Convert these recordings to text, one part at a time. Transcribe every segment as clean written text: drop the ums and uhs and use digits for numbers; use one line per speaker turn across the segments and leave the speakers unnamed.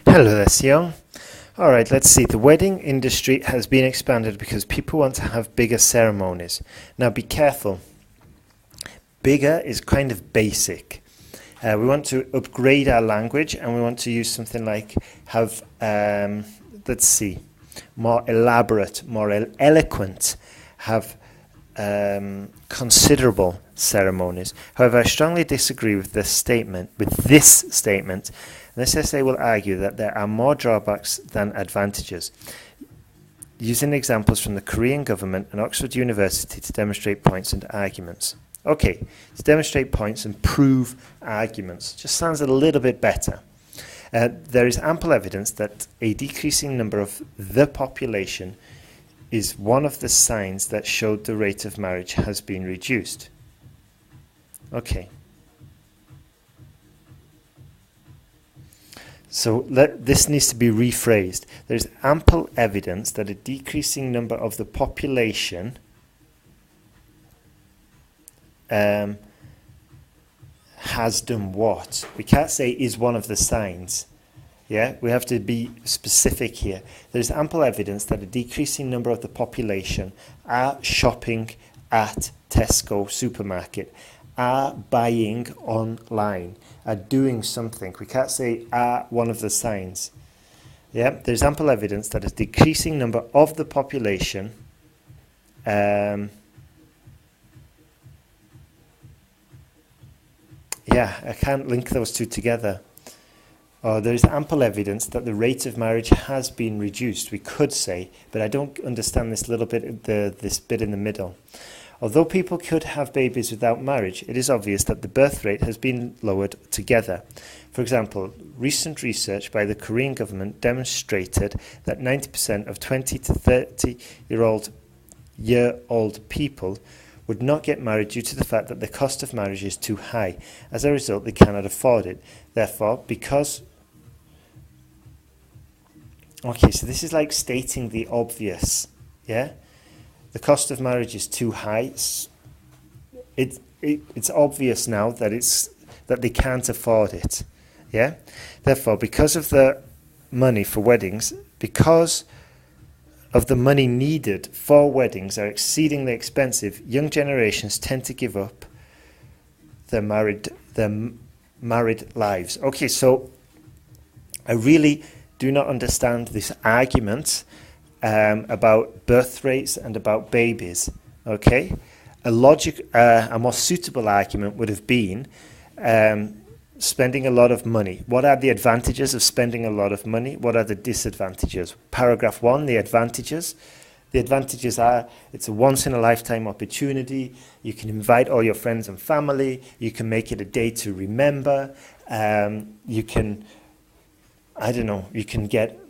Hello there, Seyoung. Alright, let's see. The wedding industry has been expanded because people want to have bigger ceremonies. Now be careful. Bigger is kind of basic. We want to upgrade our language and we want to use something like have, let's see, more elaborate, more eloquent, have considerable ceremonies. However, I strongly disagree with this statement. This essay will argue that there are more drawbacks than advantages, using examples from the Korean government and Oxford University to demonstrate points and arguments. Okay, to demonstrate points and prove arguments. Just sounds a little bit better. There is ample evidence that a decreasing number of the population is one of the signs that showed the rate of marriage has been reduced. Okay. So this needs to be rephrased. There's ample evidence that a decreasing number of the population has done what? We can't say is one of the signs. Yeah, we have to be specific here. There's ample evidence that a decreasing number of the population are shopping at Tesco supermarket, are buying online, are doing something. We can't say are one of the signs. Yeah, there's ample evidence that a decreasing number of the population yeah, I can't link those two together. There is ample evidence that the rate of marriage has been reduced, we could say, but I don't understand this little bit, this bit in the middle. Although people could have babies without marriage, it is obvious that the birth rate has been lowered together. For example, recent research by the Korean government demonstrated that 90% of 20 to 30-year-old people would not get married due to the fact that the cost of marriage is too high. As a result, they cannot afford it. Therefore, because... Okay, so this is like stating the obvious, yeah? The cost of marriage is too high. It's obvious now that they can't afford it, yeah? Therefore, because of the money for weddings, because of the money needed for weddings are exceedingly expensive, young generations tend to give up their married lives. Okay, so I really do not understand this argument about birth rates and about babies. Okay, a more suitable argument would have been spending a lot of money. What are the advantages of spending a lot of money? What are the disadvantages? Paragraph 1, the advantages. The advantages are it's a once-in-a-lifetime opportunity. You can invite all your friends and family. You can make it a day to remember. You can, I don't know, you can get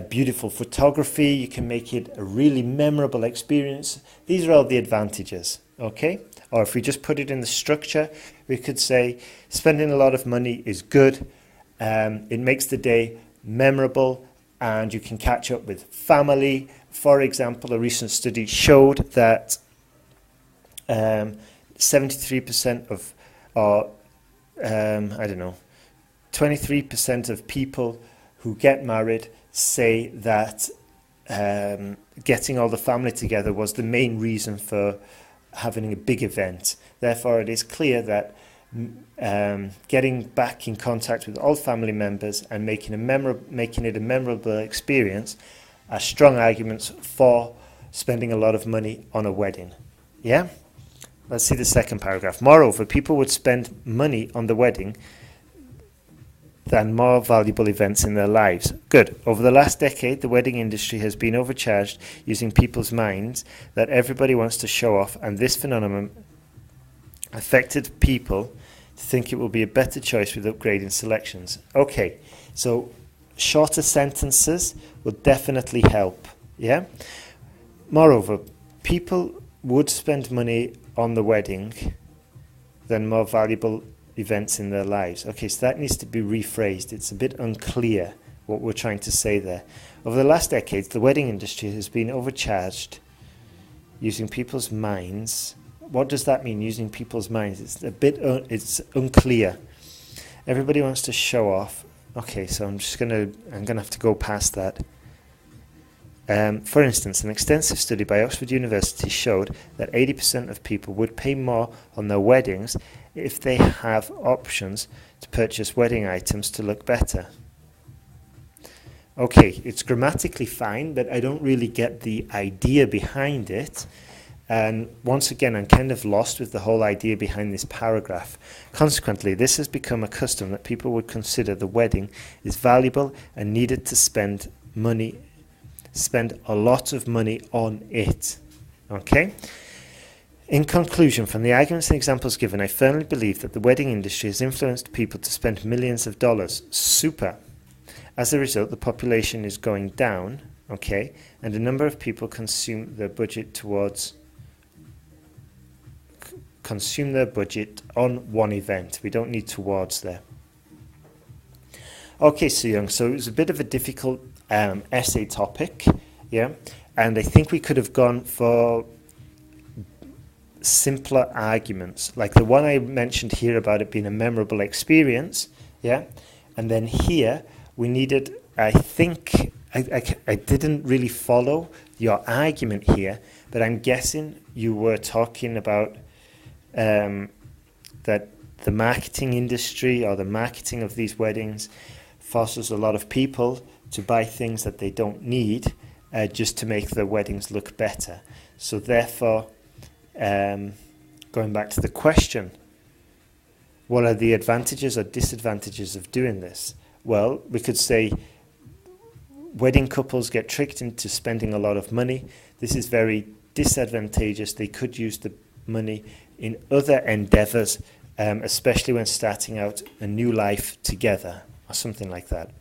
beautiful photography. You can make it a really memorable experience. These are all the advantages, okay? Or if we just put it in the structure, we could say spending a lot of money is good. It makes the day memorable and you can catch up with family. For example, a recent study showed that 73% of, or I don't know, 23% of people who get married say that getting all the family together was the main reason for having a big event. Therefore, it is clear that getting back in contact with all family members and making it a memorable experience are strong arguments for spending a lot of money on a wedding. Yeah? Let's see the second paragraph. Moreover, people would spend money on the wedding than more valuable events in their lives. Good. Over the last decade, the wedding industry has been overcharged using people's minds that everybody wants to show off, and this phenomenon affected people to think it will be a better choice with upgrading selections. Okay, so shorter sentences will definitely help, yeah? Moreover, people would spend money on the wedding than more valuable events in their lives. Okay, so that needs to be rephrased. It's a bit unclear what we're trying to say there. Over the last decades, the wedding industry has been overcharged using people's minds. What does that mean, using people's minds? It's a bit it's unclear. Everybody wants to show off. Okay, so I'm gonna have to go past that. For instance, an extensive study by Oxford University showed that 80% of people would pay more on their weddings if they have options to purchase wedding items to look better. Okay, it's grammatically fine, but I don't really get the idea behind it. And once again, I'm kind of lost with the whole idea behind this paragraph. Consequently, this has become a custom that people would consider the wedding is valuable and needed to spend a lot of money on it. Okay? In conclusion, from the arguments and examples given, I firmly believe that the wedding industry has influenced people to spend millions of dollars. Super. As a result, the population is going down, okay, and a number of people consume their budget on one event. We don't need towards there. Okay, Seyoung, so it was a bit of a difficult essay topic, yeah, and I think we could have gone for simpler arguments, like the one I mentioned here about it being a memorable experience, yeah, and then here we needed, I think, I didn't really follow your argument here, but I'm guessing you were talking about that the marketing industry or the marketing of these weddings forces a lot of people to buy things that they don't need just to make their weddings look better. So therefore, going back to the question, what are the advantages or disadvantages of doing this? Well, we could say wedding couples get tricked into spending a lot of money. This is very disadvantageous. They could use the money in other endeavours, especially when starting out a new life together or something like that.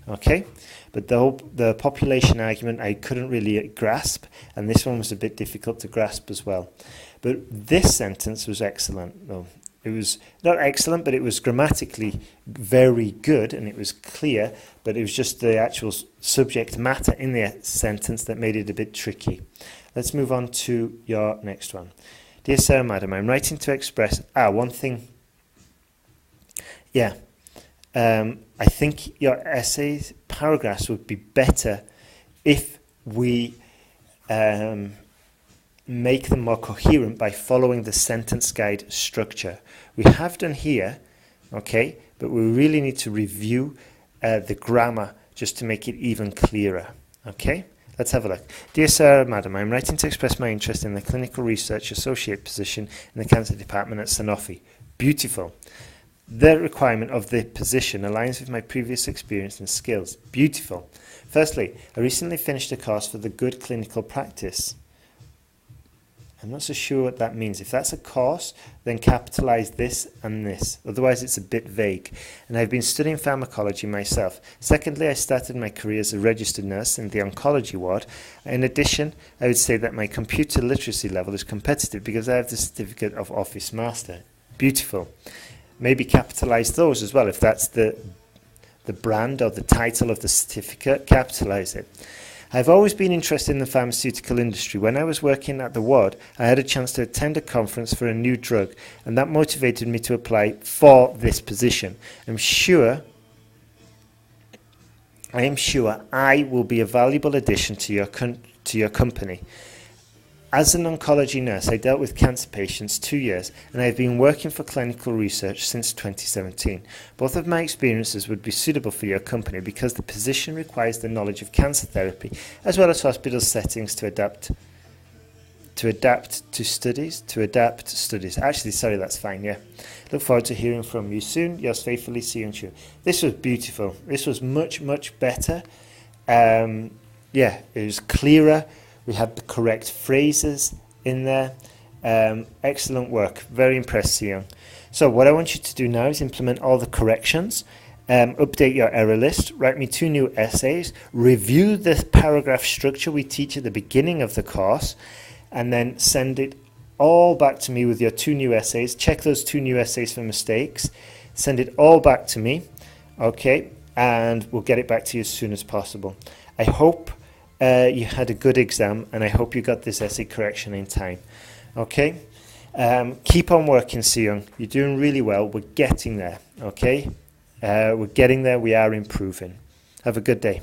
Okay, but the population argument I couldn't really grasp, and this one was a bit difficult to grasp as well. But this sentence was excellent. No, it was not excellent, but it was grammatically very good, and it was clear, but it was just the actual subject matter in the sentence that made it a bit tricky. Let's move on to your next one. Dear Sir, Madam, I'm writing to express... one thing. Yeah. I think your essays, paragraphs would be better if we make them more coherent by following the sentence guide structure. We have done here, okay, but we really need to review the grammar just to make it even clearer, okay? Let's have a look. Dear Sir, Madam, I'm writing to express my interest in the clinical research associate position in the cancer department at Sanofi. Beautiful. The requirement of the position aligns with my previous experience and skills. Beautiful. Firstly, I recently finished a course for the good clinical practice. I'm not so sure what that means. If that's a course, then capitalize this and this. Otherwise, it's a bit vague. And I've been studying pharmacology myself. Secondly, I started my career as a registered nurse in the oncology ward. In addition, I would say that my computer literacy level is competitive because I have the certificate of Office Master. Beautiful. Maybe capitalize those as well. If that's the brand or the title of the certificate, capitalize it. I've always been interested in the pharmaceutical industry. When I was working at the ward, I had a chance to attend a conference for a new drug, and that motivated me to apply for this position. I am sure I will be a valuable addition to your company. As an oncology nurse, I dealt with cancer patients 2 years, and I have been working for clinical research since 2017. Both of my experiences would be suitable for your company because the position requires the knowledge of cancer therapy, as well as hospital settings to adapt studies. Actually, sorry, that's fine, yeah. Look forward to hearing from you soon. Yours faithfully, Seyoung. This was beautiful. This was much, much better. Yeah, it was clearer. We had the correct phrases in there. Excellent work. Very impressed, Seyoung. So what I want you to do now is implement all the corrections, update your error list, write me 2 new essays, review the paragraph structure we teach at the beginning of the course, and then send it all back to me with your 2 new essays. Check those 2 new essays for mistakes. Send it all back to me, okay? And we'll get it back to you as soon as possible. I hope you had a good exam, and I hope you got this essay correction in time. Okay? Keep on working, Seyoung. You're doing really well. We're getting there. Okay? We're getting there. We are improving. Have a good day.